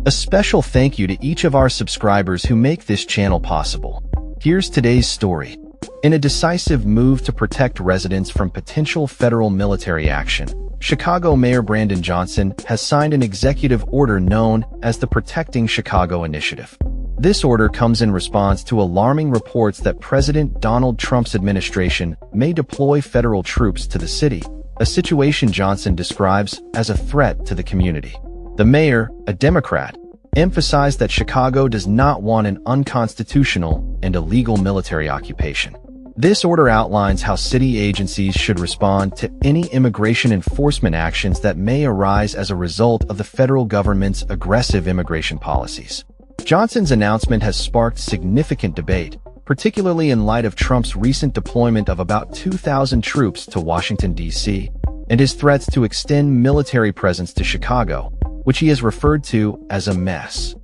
A special thank you to each of our subscribers who make this channel possible. Here's today's story. In a decisive move to protect residents from potential federal military action, Chicago Mayor Brandon Johnson has signed an executive order known as the Protecting Chicago Initiative. This order comes in response to alarming reports that President Donald Trump's administration may deploy federal troops to the city, a situation Johnson describes as a threat to the community. The mayor, a Democrat, emphasized that Chicago does not want an unconstitutional and illegal military occupation. This order outlines how city agencies should respond to any immigration enforcement actions that may arise as a result of the federal government's aggressive immigration policies. Johnson's announcement has sparked significant debate, particularly in light of Trump's recent deployment of about 2,000 troops to Washington, D.C., and his threats to extend military presence to Chicago, which he has referred to as a mess.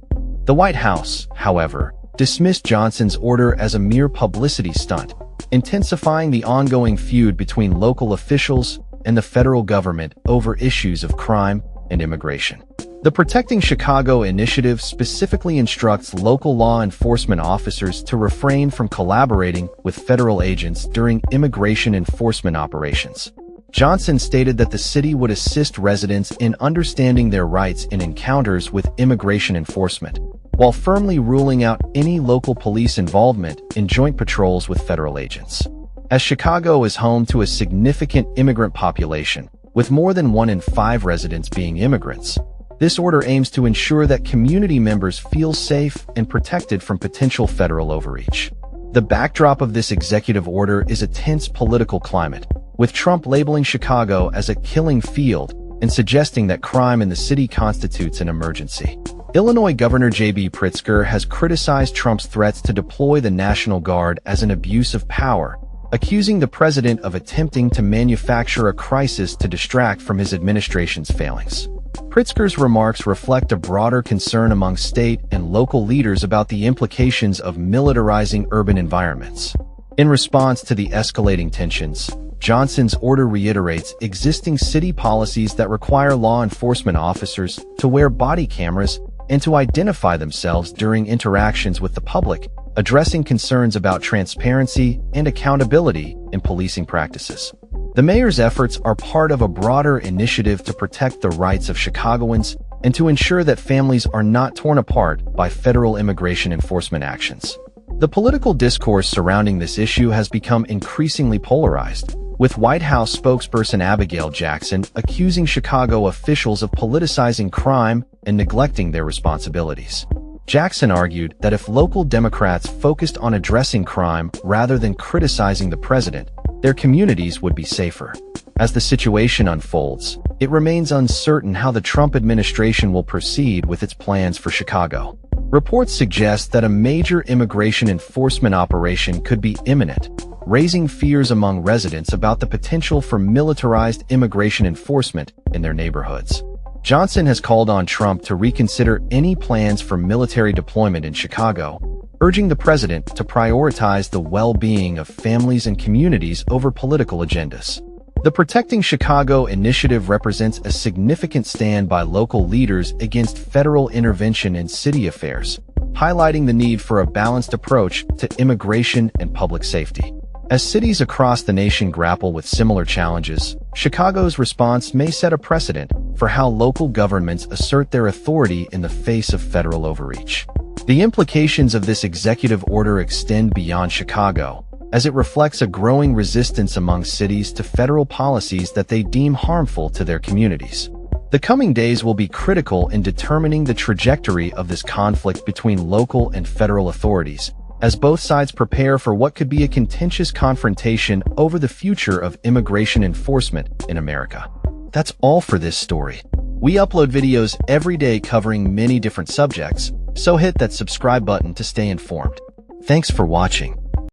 The White House, however, dismissed Johnson's order as a mere publicity stunt, intensifying the ongoing feud between local officials and the federal government over issues of crime and immigration. The Protecting Chicago Initiative specifically instructs local law enforcement officers to refrain from collaborating with federal agents during immigration enforcement operations. Johnson stated that the city would assist residents in understanding their rights in encounters with immigration enforcement, while firmly ruling out any local police involvement in joint patrols with federal agents. As Chicago is home to a significant immigrant population, with more than 1 in 5 residents being immigrants, this order aims to ensure that community members feel safe and protected from potential federal overreach. The backdrop of this executive order is a tense political climate, with Trump labeling Chicago as a killing field and suggesting that crime in the city constitutes an emergency. Illinois Governor J.B. Pritzker has criticized Trump's threats to deploy the National Guard as an abuse of power, accusing the president of attempting to manufacture a crisis to distract from his administration's failings. Pritzker's remarks reflect a broader concern among state and local leaders about the implications of militarizing urban environments. In response to the escalating tensions, Johnson's order reiterates existing city policies that require law enforcement officers to wear body cameras and to identify themselves during interactions with the public, addressing concerns about transparency and accountability in policing practices. The mayor's efforts are part of a broader initiative to protect the rights of Chicagoans and to ensure that families are not torn apart by federal immigration enforcement actions. The political discourse surrounding this issue has become increasingly polarized, with White House spokesperson Abigail Jackson accusing Chicago officials of politicizing crime and neglecting their responsibilities. Jackson argued that if local Democrats focused on addressing crime rather than criticizing the president, their communities would be safer. As the situation unfolds, it remains uncertain how the Trump administration will proceed with its plans for Chicago. Reports suggest that a major immigration enforcement operation could be imminent, raising fears among residents about the potential for militarized immigration enforcement in their neighborhoods. Johnson has called on Trump to reconsider any plans for military deployment in Chicago, urging the president to prioritize the well-being of families and communities over political agendas. The Protecting Chicago Initiative represents a significant stand by local leaders against federal intervention in city affairs, highlighting the need for a balanced approach to immigration and public safety. As cities across the nation grapple with similar challenges, Chicago's response may set a precedent for how local governments assert their authority in the face of federal overreach. The implications of this executive order extend beyond Chicago, as it reflects a growing resistance among cities to federal policies that they deem harmful to their communities. The coming days will be critical in determining the trajectory of this conflict between local and federal authorities, as both sides prepare for what could be a contentious confrontation over the future of immigration enforcement in America. That's all for this story. We upload videos every day covering many different subjects, so hit that subscribe button to stay informed. Thanks for watching.